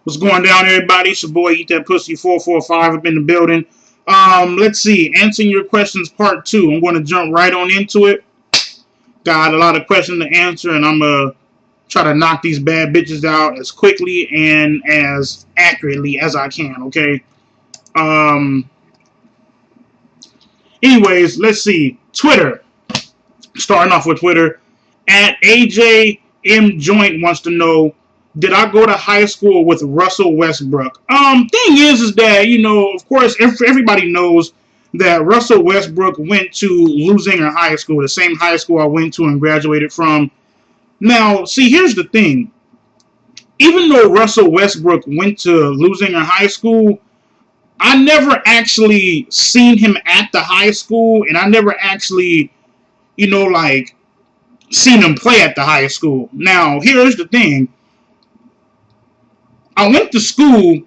What's going down, everybody? It's your boy Eat That Pussy 445 up in the building. Let's see. Answering your questions, part 2. I'm going to jump right on into it. Got a lot of questions to answer, and I'm going to try to knock these bad bitches out as quickly and as accurately as I can, okay? Anyways, let's see. Twitter. Starting off with Twitter. At AJM Joint wants to know, did I go to high school with Russell Westbrook? Thing is that, of course, everybody knows that Russell Westbrook went to Lusinger High School, the same high school I went to and graduated from. Now, see, here's the thing. Even though Russell Westbrook went to Lusinger High School, I never actually seen him at the high school, and I never actually, seen him play at the high school. Now, here's the thing. I went to school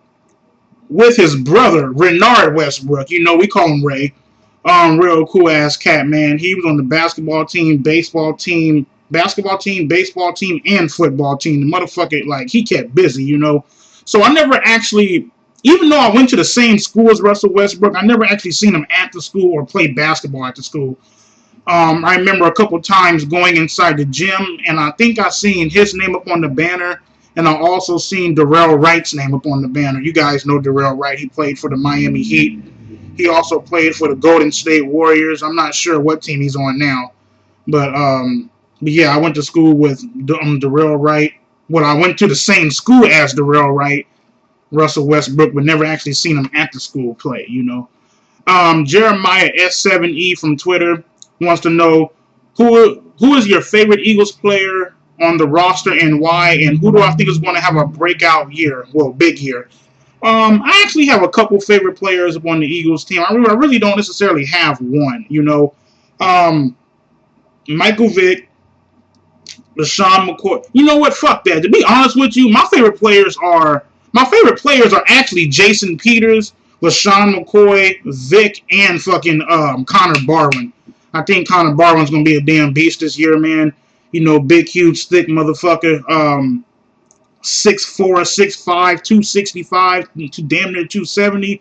with his brother, Renard Westbrook. We call him Ray. Real cool ass cat, man. He was on the basketball team, baseball team, and football team. The motherfucker, he kept busy, So I never actually, even though I went to the same school as Russell Westbrook, I never actually seen him at the school or play basketball at the school. I remember a couple times going inside the gym, and I think I seen his name up on the banner. And I also seen Darrell Wright's name up on the banner. You guys know Darrell Wright. He played for the Miami Heat. He also played for the Golden State Warriors. I'm not sure what team he's on now. But yeah, I went to school with Darrell Wright. Well, I went to the same school as Darrell Wright, Russell Westbrook, but never actually seen him at the school play, Jeremiah S7E from Twitter wants to know, who is your favorite Eagles player on the roster and why, and who do I think is going to have a breakout year? Well, big year. I actually have a couple favorite players on the Eagles team. I really don't necessarily have one, Michael Vick, LaShawn McCoy. You know what? Fuck that. To be honest with you, my favorite players are actually Jason Peters, LaShawn McCoy, Vick, and fucking Connor Barwin. I think Connor Barwin's going to be a damn beast this year, man. Big, huge, thick motherfucker. 6'4", 6'5", 265, damn near 270.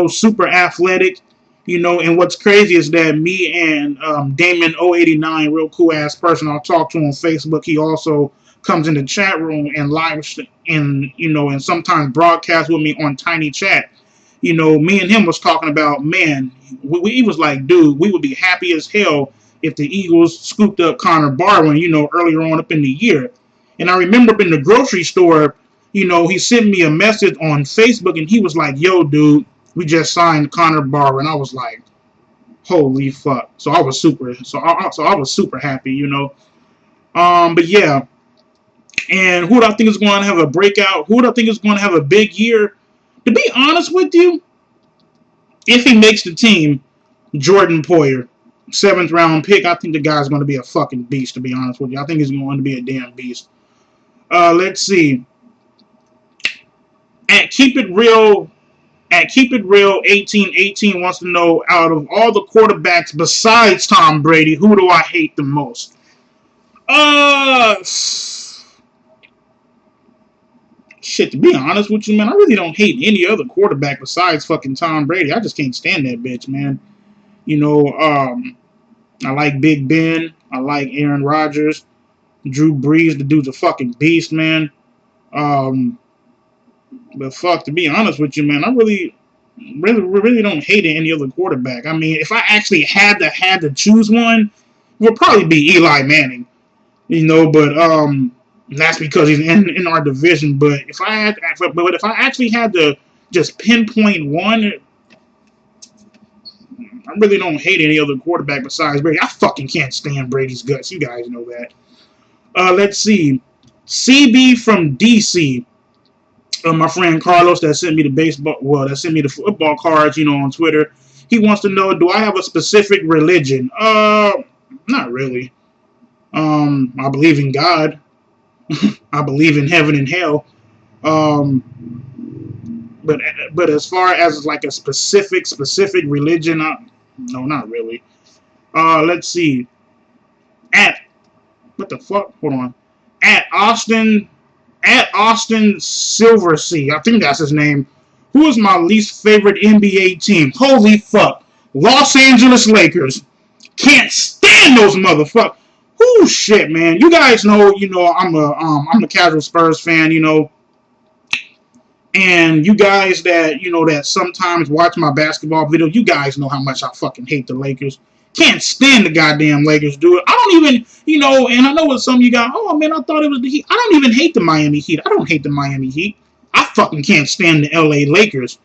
Super athletic. And what's crazy is that me and Damon 089, real cool ass person, I'll talk to on Facebook. He also comes in the chat room and live and sometimes broadcasts with me on Tiny Chat. Me and him was talking about, man, he was like, dude, we would be happy as hell if the Eagles scooped up Connor Barwin, earlier on up in the year. And I remember up in the grocery store, he sent me a message on Facebook and he was like, yo, dude, we just signed Connor Barwin. I was like, holy fuck. So I was super happy, But yeah. And who do I think is going to have a breakout? Who do I think is going to have a big year? To be honest with you, if he makes the team, Jordan Poyer, 7th round pick, I think the guy's going to be a fucking beast, to be honest with you. I think he's going to be a damn beast. Let's see. At Keep It Real 1818 wants to know, out of all the quarterbacks besides Tom Brady, who do I hate the most? Shit, to be honest with you, man, I really don't hate any other quarterback besides fucking Tom Brady. I just can't stand that bitch, man. I like Big Ben. I like Aaron Rodgers. Drew Brees, the dude's a fucking beast, man. But fuck, to be honest with you, man, I really don't hate any other quarterback. I mean, if I actually had to choose one, it would probably be Eli Manning. But that's because he's in our division. But if I actually had to just pinpoint one, I really don't hate any other quarterback besides Brady. I fucking can't stand Brady's guts. You guys know that. Let's see. CB from DC. My friend Carlos that sent me the football cards, on Twitter. He wants to know, do I have a specific religion? Not really. I believe in God. I believe in heaven and hell. But as far as like a specific religion, no, not really. Let's see. What the fuck? Hold on. At Austin At Austin Silversea, I think that's his name. Who is my least favorite NBA team? Holy fuck. Los Angeles Lakers. Can't stand those motherfuckers. Oh shit, man. You guys know, I'm a casual Spurs fan, and you guys that, that sometimes watch my basketball videos, you guys know how much I fucking hate the Lakers. Can't stand the goddamn Lakers, dude. I don't even, and I know what some of you guys, oh man, I thought it was the Heat. I don't even hate the Miami Heat. I don't hate the Miami Heat. I fucking can't stand the LA Lakers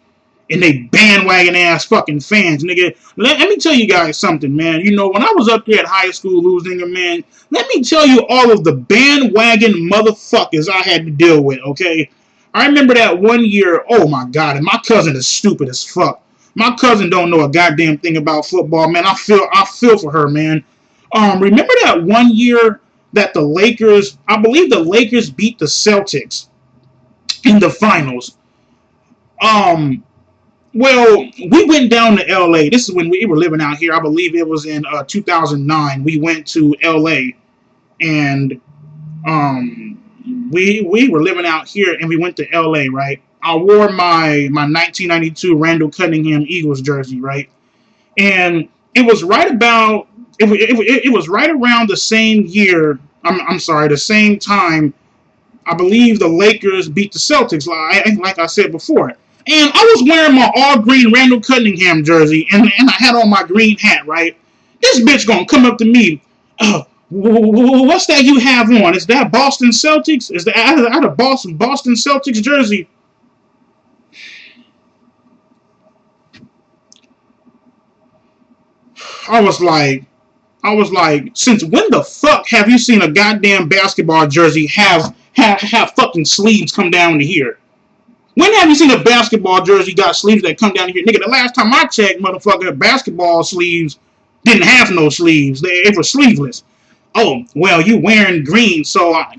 and they bandwagon ass fucking fans, nigga. Let me tell you guys something, man. When I was up there at high school losing, man, let me tell you all of the bandwagon motherfuckers I had to deal with, okay? I remember that one year, oh my god, and my cousin is stupid as fuck. My cousin don't know a goddamn thing about football, man. I feel for her, man. Remember that one year that the Lakers, I believe the Lakers beat the Celtics in the finals. Well, we went down to LA. This is when we were living out here. I believe it was in 2009. We went to LA, and we were living out here, and we went to LA, right? I wore my 1992 Randall Cunningham Eagles jersey, right? And it was right about it was right around the same year. I'm sorry, the same time. I believe the Lakers beat the Celtics, like I said before. And I was wearing my all-green Randall Cunningham jersey, and I had on my green hat, right? This bitch gonna come up to me, what's that you have on? Is that Boston Celtics? Is that a Boston Celtics jersey? I was like, since when the fuck have you seen a goddamn basketball jersey have fucking sleeves come down to here? When have you seen a basketball jersey got sleeves that come down here? Nigga, the last time I checked, motherfucker, basketball sleeves didn't have no sleeves. They were sleeveless. Oh, well, you wearing green, so I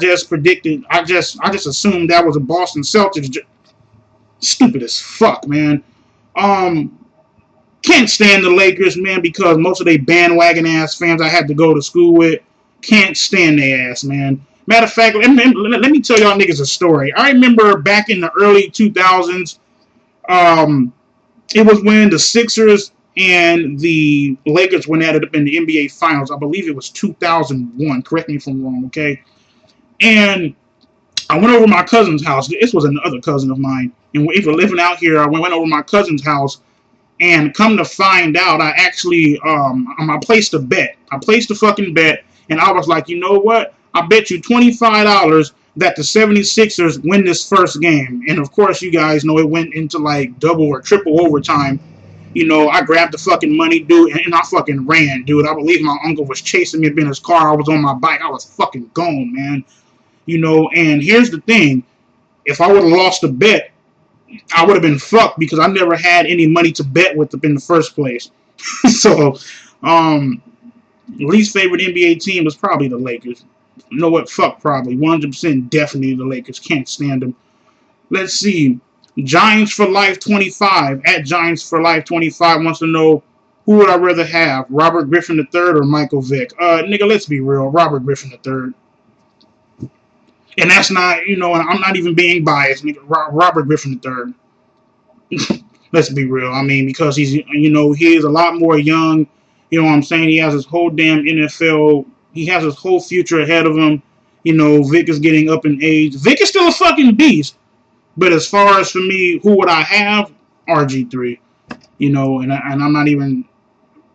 just predicted, I just assumed that was a Boston Celtics. Stupid as fuck, man. Can't stand the Lakers, man, because most of they bandwagon ass fans I had to go to school with can't stand their ass, man. Matter of fact, let me tell y'all niggas a story. I remember back in the early 2000s, it was when the Sixers and the Lakers went at it in the NBA Finals. I believe it was 2001. Correct me if I'm wrong, okay? And I went over to my cousin's house. This was another cousin of mine. And we were living out here. I went over to my cousin's house. And come to find out, I actually, I placed a bet. I placed a fucking bet. And I was like, you know what? I bet you $25 that the 76ers win this first game. And of course, you guys know it went into like double or triple overtime. I grabbed the fucking money, dude, and I fucking ran, dude. I believe my uncle was chasing me up in his car. I was on my bike. I was fucking gone, man. And here's the thing. If I would have lost the bet, I would have been fucked because I never had any money to bet with in the first place. So, least favorite NBA team was probably the Lakers. You know what? Fuck, probably. 100% definitely the Lakers. Can't stand them. Let's see. Giants for Life 25. At Giants for Life 25 wants to know, who would I rather have? Robert Griffin III or Michael Vick? Nigga, let's be real. Robert Griffin III. And that's not, I'm not even being biased. Nigga, Robert Griffin III. Let's be real. I mean, because he's, he is a lot more young. You know what I'm saying? He has his whole damn NFL. He has his whole future ahead of him. Vic is getting up in age. Vic is still a fucking beast. But as far as for me, who would I have? RG3. And I'm not even.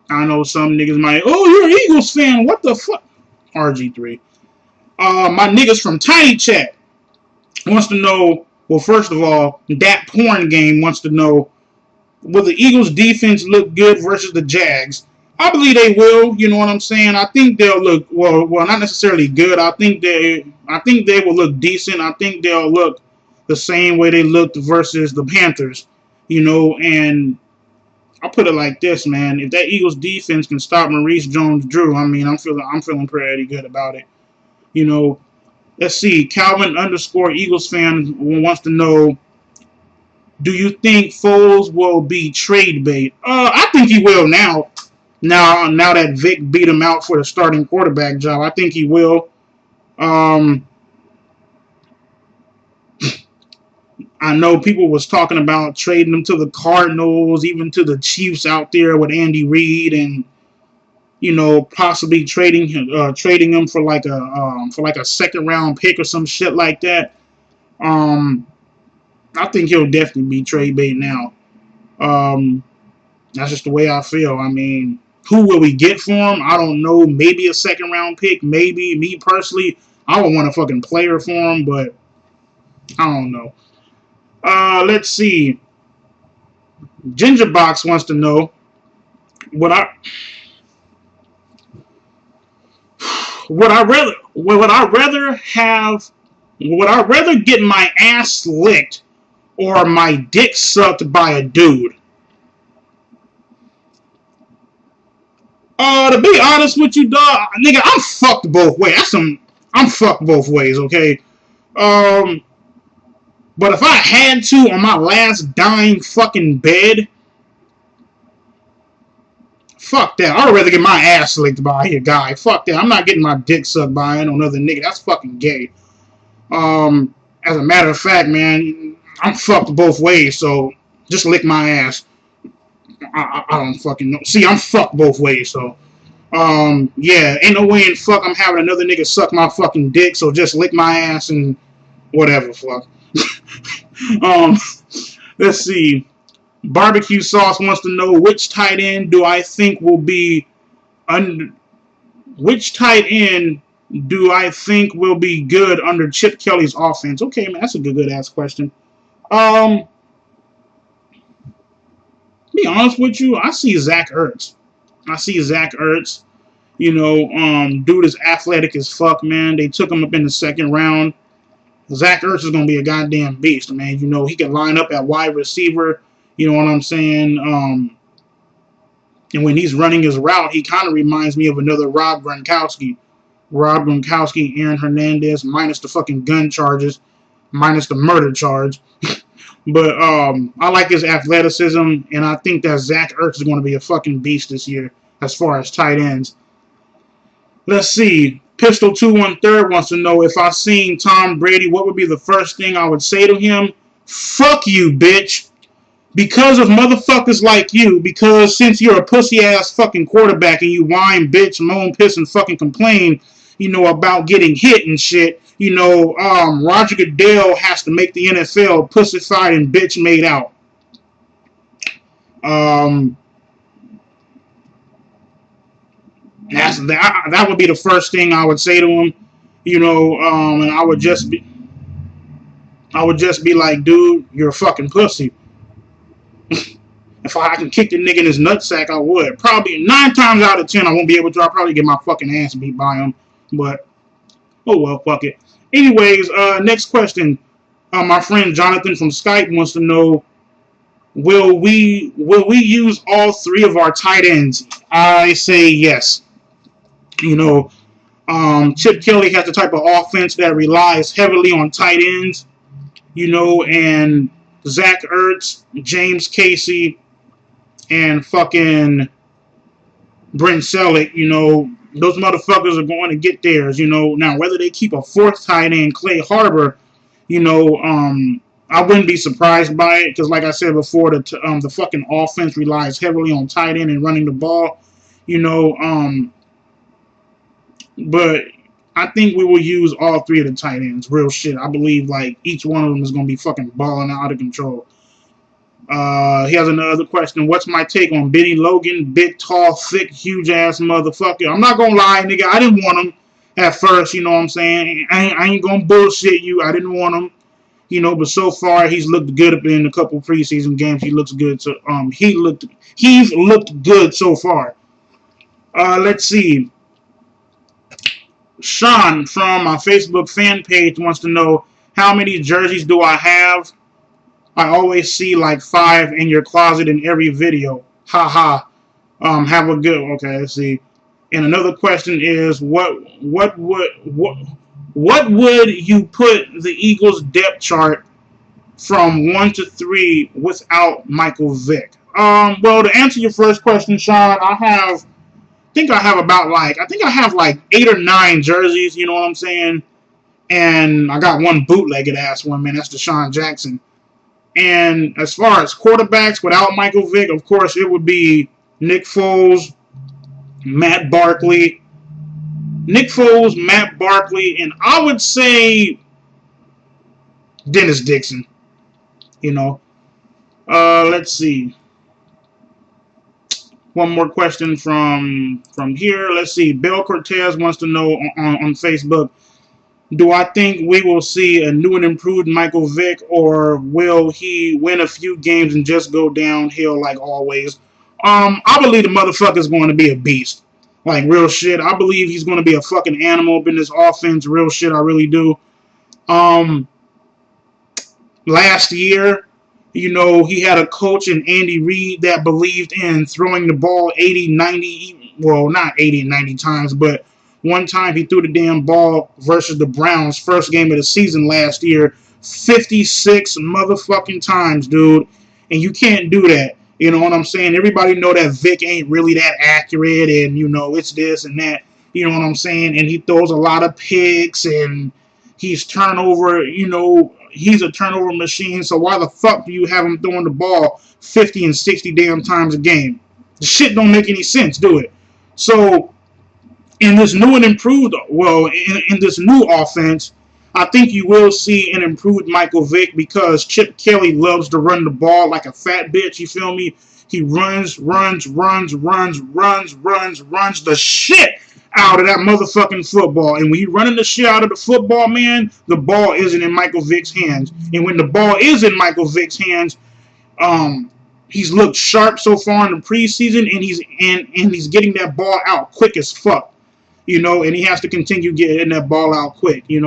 I know some niggas might. Oh, you're an Eagles fan. What the fuck? RG3. My niggas from Tiny Chat wants to know. Well, first of all, that porn game wants to know, will the Eagles defense look good versus the Jags? I believe they will. You know what I'm saying? I think they'll look well, not necessarily good. I think they will look decent. I think they'll look the same way they looked versus the Panthers. And I'll put it like this, man. If that Eagles defense can stop Maurice Jones-Drew, I mean, I'm feeling pretty good about it. Let's see. Calvin _ Eagles fan wants to know, do you think Foles will be trade bait? I think he will now. Now that Vic beat him out for the starting quarterback job, I think he will. I know people was talking about trading him to the Cardinals, even to the Chiefs out there with Andy Reid, and possibly trading him for like a second round pick or some shit like that. I think he'll definitely be trade bait now. That's just the way I feel. I mean, who will we get for him? I don't know. Maybe a second round pick. Maybe. Me personally, I would want a fucking player for him, but I don't know. Let's see. Gingerbox wants to know would I rather get my ass licked or my dick sucked by a dude? To be honest with you, dog, nigga, I'm fucked both ways. I'm fucked both ways, okay? But if I had to on my last dying fucking bed, fuck that. I'd rather get my ass licked by a guy. Fuck that. I'm not getting my dick sucked by another nigga. That's fucking gay. As a matter of fact, man, I'm fucked both ways, so just lick my ass. I don't fucking know. See, I'm fucked both ways, so yeah, ain't no way in fuck I'm having another nigga suck my fucking dick, so just lick my ass and whatever, fuck. Let's see. Barbecue Sauce wants to know which tight end do I think will be which tight end do I think will be good under Chip Kelly's offense? Okay, man, that's a good ass question. Be honest with you, I see Zach Ertz. Dude is athletic as fuck, man. They took him up in the second round. Zach Ertz is gonna be a goddamn beast, man. He can line up at wide receiver. You know what I'm saying? And when he's running his route, he kind of reminds me of another Rob Gronkowski. Aaron Hernandez, minus the fucking gun charges, minus the murder charge. But I like his athleticism, and I think that Zach Ertz is going to be a fucking beast this year as far as tight ends. Let's see. Pistol213 wants to know if I seen Tom Brady, what would be the first thing I would say to him? Fuck you, bitch. Because of motherfuckers like you, because since you're a pussy-ass fucking quarterback and you whine, bitch, moan, piss, and fucking complain, about getting hit and shit, Roger Goodell has to make the NFL pussified and bitch made out. That would be the first thing I would say to him, and I would just be like, dude, you're a fucking pussy. If I can kick the nigga in his nutsack, I would. Probably 9 times out of 10, I won't be able to. I'll probably get my fucking ass beat by him. But, oh well, fuck it. Anyways, next question. My friend Jonathan from Skype wants to know, will we use all 3 of our tight ends? I say yes. Chip Kelly has the type of offense that relies heavily on tight ends. And Zach Ertz, James Casey, and fucking Brent Selleck, those motherfuckers are going to get theirs, Now, whether they keep a 4th tight end, Clay Harbor, I wouldn't be surprised by it because, like I said before, the fucking offense relies heavily on tight end and running the ball, but I think we will use all 3 of the tight ends. Real shit. I believe, like, each one of them is going to be fucking balling out of control. He has another question. What's my take on Benny Logan? Big, tall, thick, huge-ass motherfucker. I'm not going to lie, nigga. I didn't want him at first, you know what I'm saying? I ain't going to bullshit you. I didn't want him. But so far, he's looked good in a couple preseason games. He looks good. So, he's looked good so far. Let's see. Sean from my Facebook fan page wants to know, how many jerseys do I have? I always see like 5 in your closet in every video. Ha ha. Have a good. Okay, let's see. And another question is, what would you put the Eagles depth chart from 1 to 3 without Michael Vick? Well, to answer your first question, Sean, I have like 8 or 9 jerseys, you know what I'm saying? And I got one bootlegged ass one, man. That's Deshaun Jackson. And as far as quarterbacks without Michael Vick, of course, it would be Nick Foles, Matt Barkley, and I would say Dennis Dixon. You know, let's see. One more question from here. Let's see. Bill Cortez wants to know on Facebook, do I think we will see a new and improved Michael Vick, or will he win a few games and just go downhill like always? I believe the motherfucker is going to be a beast. Like, real shit. I believe he's going to be a fucking animal in this offense. Real shit, I really do. Last year, he had a coach in Andy Reid that believed in throwing the ball 80, 90, well, not 80 and 90 times, but one time he threw the damn ball versus the Browns, first game of the season last year, 56 motherfucking times, dude. And you can't do that. You know what I'm saying? Everybody know that Vic ain't really that accurate, and, it's this and that. You know what I'm saying? And he throws a lot of picks, and he's turnover, he's a turnover machine, so why the fuck do you have him throwing the ball 50 and 60 damn times a game? The shit don't make any sense, do it? So, in this new and improved, in this new offense, I think you will see an improved Michael Vick because Chip Kelly loves to run the ball like a fat bitch, you feel me? He runs the shit out of that motherfucking football. And when you're running the shit out of the football, man, the ball isn't in Michael Vick's hands. And when the ball is in Michael Vick's hands, he's looked sharp so far in the preseason, and he's getting that ball out quick as fuck. And he has to continue getting that ball out quick. If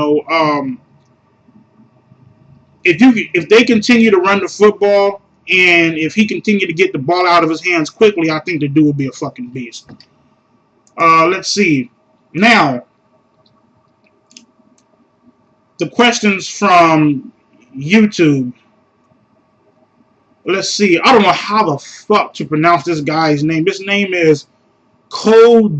they continue to run the football, and if he continue to get the ball out of his hands quickly, I think the dude will be a fucking beast. Let's see. Now, the questions from YouTube. Let's see. I don't know how the fuck to pronounce this guy's name. His name is Cody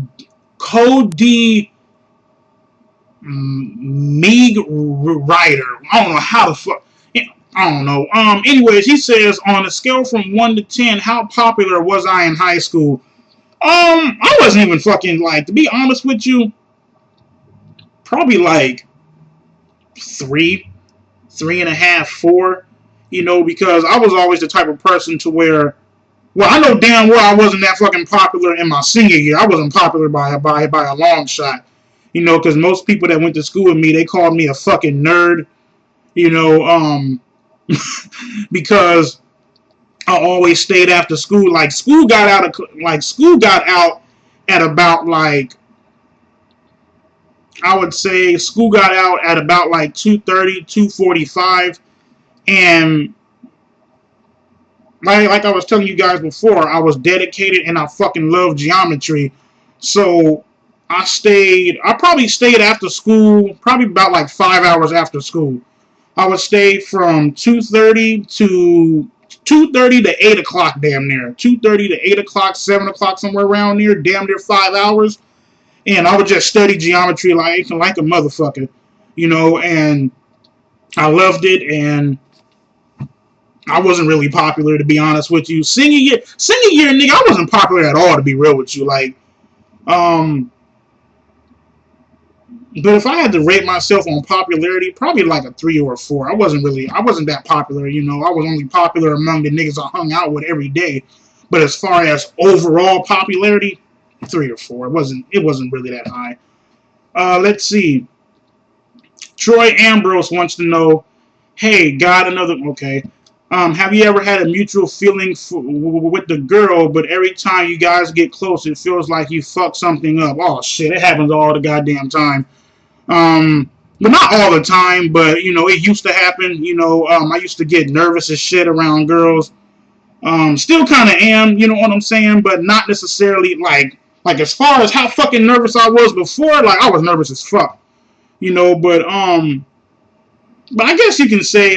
Meeg Ryder. I don't know how the fuck. I don't know. Anyways, he says, on a scale from 1 to 10, how popular was I in high school? I wasn't even fucking, to be honest with you, probably 3.5, 4, because I was always the type of person to where, I know damn well I wasn't that fucking popular in my senior year. I wasn't popular by a long shot, because most people that went to school with me, they called me a fucking nerd, because I always stayed after school. School got out at about I would say school got out at about 2:30, 2:45, and like I was telling you guys before, I was dedicated and I fucking loved geometry. So I probably stayed after school, probably about 5 hours after school. I would stay from 2:30 to 8 o'clock, damn near. 2:30 to 8 o'clock, 7 o'clock, somewhere around there, damn near 5 hours. And I would just study geometry like a motherfucker, and I loved it, and I wasn't really popular, to be honest with you. Senior year, nigga, I wasn't popular at all, to be real with you. But if I had to rate myself on popularity, probably a 3 or a 4. I wasn't that popular, I was only popular among the niggas I hung out with every day. But as far as overall popularity, 3 or 4. It wasn't really that high. Let's see. Troy Ambrose wants to know, hey, okay. Have you ever had a mutual feeling with the girl, but every time you guys get close, it feels like you fucked something up? Oh, shit, it happens all the goddamn time. But not all the time, but, it used to happen. I used to get nervous as shit around girls. Still kind of am, you know what I'm saying? But not necessarily, as far as how fucking nervous I was before, I was nervous as fuck. But I guess you can say,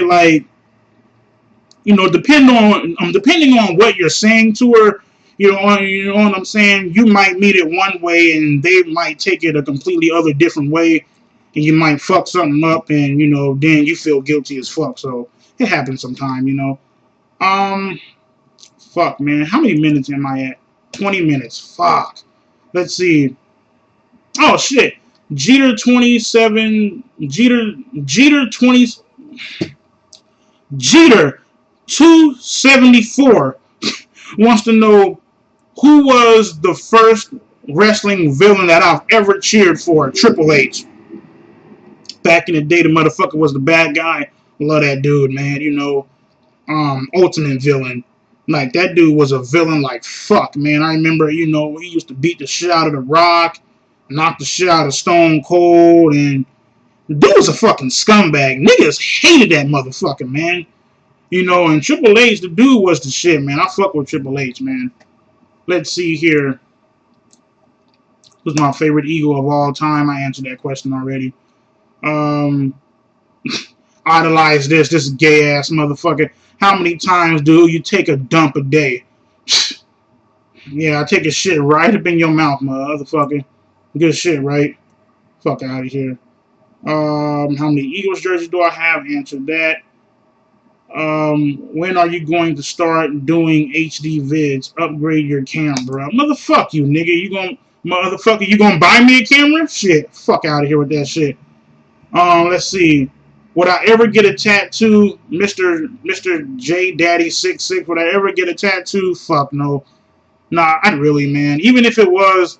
depending on what you're saying to her, you know what I'm saying? You might meet it one way and they might take it a completely different way, and you might fuck something up, and then you feel guilty as fuck. So It happens sometime, you know. Fuck, man. How many minutes am I at? 20 minutes. Fuck. Let's see. Oh, shit. Jeter 27. Jeter 20. Jeter 274 wants to know who was the first wrestling villain that I've ever cheered for. Triple H. Back in the day, the motherfucker was the bad guy. Love that dude, man. You know, ultimate villain. Like, that dude was a villain like fuck, man. I remember, you know, he used to beat the shit out of The Rock, knock the shit out of Stone Cold, and the dude was a fucking scumbag. Niggas hated that motherfucker, man. You know, and Triple H, the dude was the shit, man. I fuck with Triple H, man. Let's see here. Who's my favorite Eagle of all time? I answered that question already. Idolize this gay ass motherfucker. How many times do you take a dump a day? Yeah, I take a shit right up in your mouth, motherfucker. Good shit, right? Fuck out of here. How many Eagles jerseys do I have? Answer that. When are you going to start doing HD vids? Upgrade your camera. Motherfuck you, nigga. You gonna buy me a camera? Shit. Fuck out of here with that shit. Let's see. Would I ever get a tattoo? Mr. J Daddy 66. Would I ever get a tattoo? Fuck no. Nah, I'd really, man. Even if it was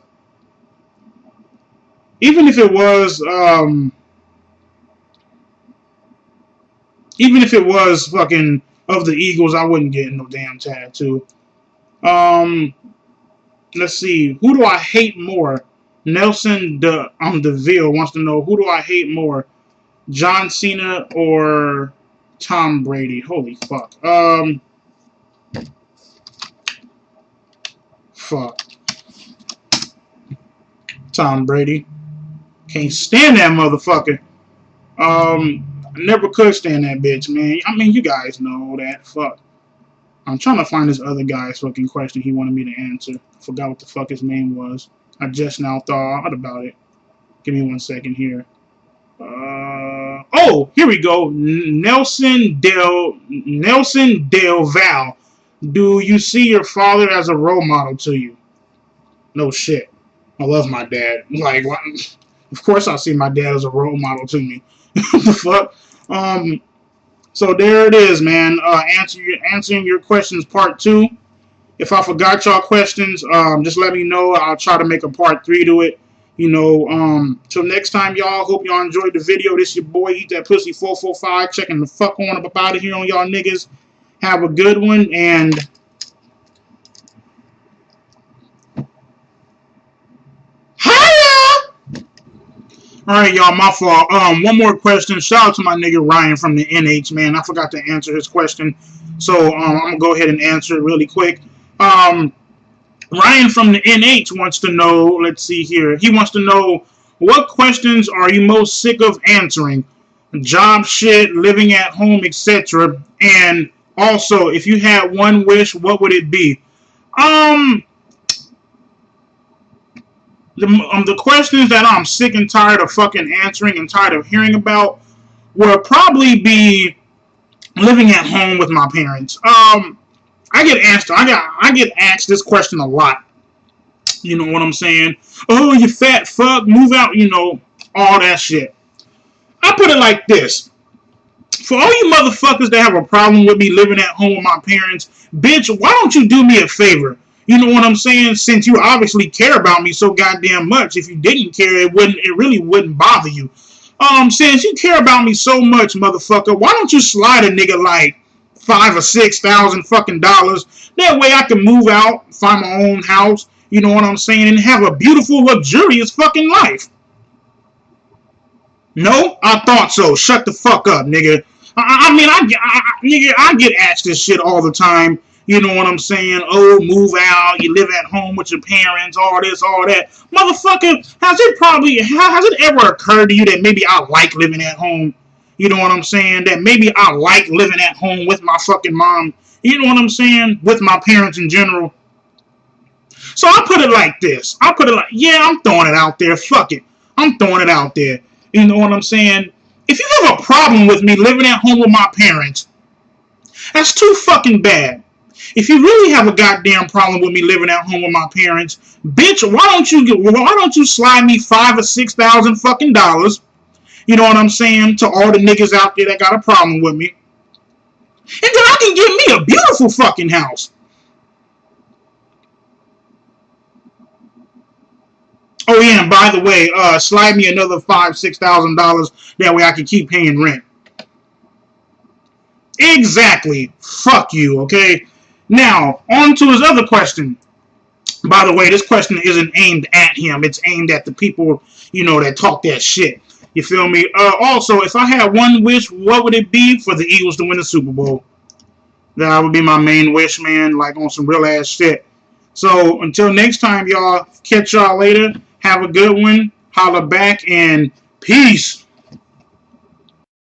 fucking of the Eagles, I wouldn't get no damn tattoo. Let's see. Who do I hate more? Nelson DeVille wants to know, who do I hate more? John Cena or Tom Brady? Holy fuck. Fuck. Tom Brady. Can't stand that motherfucker. I never could stand that bitch, man. I mean, you guys know that. Fuck. I'm trying to find this other guy's fucking question he wanted me to answer. Forgot what the fuck his name was. I just now thought about it. Give me 1 second here. Oh, here we go. Nelson Dale Val. Do you see your father as a role model to you? No shit. I love my dad. Like, of course I see my dad as a role model to me. What the fuck? So there it is, man. Answering your questions, part 2. If I forgot y'all questions, just let me know. I'll try to make a part 3 to it. You know, till next time, y'all. Hope y'all enjoyed the video. This your boy, Eat That Pussy 445, checking the fuck on up out of here on y'all niggas. Have a good one, and hiya! Alright, y'all, my fault. One more question. Shout out to my nigga Ryan from the NH, man. I forgot to answer his question. So, I'm gonna go ahead and answer it really quick. Ryan from the NH wants to know, let's see here. He wants to know, what questions are you most sick of answering? Job shit, living at home, etc. And also, if you had one wish, what would it be? The questions that I'm sick and tired of fucking answering and tired of hearing about would probably be living at home with my parents. I get asked this question a lot. You know what I'm saying? Oh, you fat fuck, move out, you know, all that shit. I put it like this. For all you motherfuckers that have a problem with me living at home with my parents, bitch, why don't you do me a favor? You know what I'm saying? Since you obviously care about me so goddamn much. If you didn't care, it really wouldn't bother you. Since you care about me so much, motherfucker, why don't you slide a nigga like $5,000 or $6,000 fucking dollars? That way I can move out, find my own house, you know what I'm saying, and have a beautiful, luxurious fucking life. No? I thought so. Shut the fuck up, nigga. I get asked this shit all the time. You know what I'm saying? Oh, move out, you live at home with your parents, all this, all that. Motherfucker, has it ever occurred to you that maybe I like living at home? You know what I'm saying? That maybe I like living at home with my fucking mom. You know what I'm saying? With my parents in general. So I put it like this. Yeah, I'm throwing it out there. Fuck it. I'm throwing it out there. You know what I'm saying? If you have a problem with me living at home with my parents, That's too fucking bad. If you really have a goddamn problem with me living at home with my parents, bitch, why don't you slide me $5,000 or $6,000 fucking dollars? You know what I'm saying? To all the niggas out there that got a problem with me. And then I can get me a beautiful fucking house. Oh yeah, and by the way, slide me another $5,000, $6,000. That way I can keep paying rent. Exactly. Fuck you, okay? Now, on to his other question. By the way, this question isn't aimed at him. It's aimed at the people, that talk that shit. You feel me? Also, if I had one wish, what would it be? For the Eagles to win the Super Bowl. That would be my main wish, man, like on some real ass shit. So, until next time, y'all, catch y'all later. Have a good one. Holla back, and peace.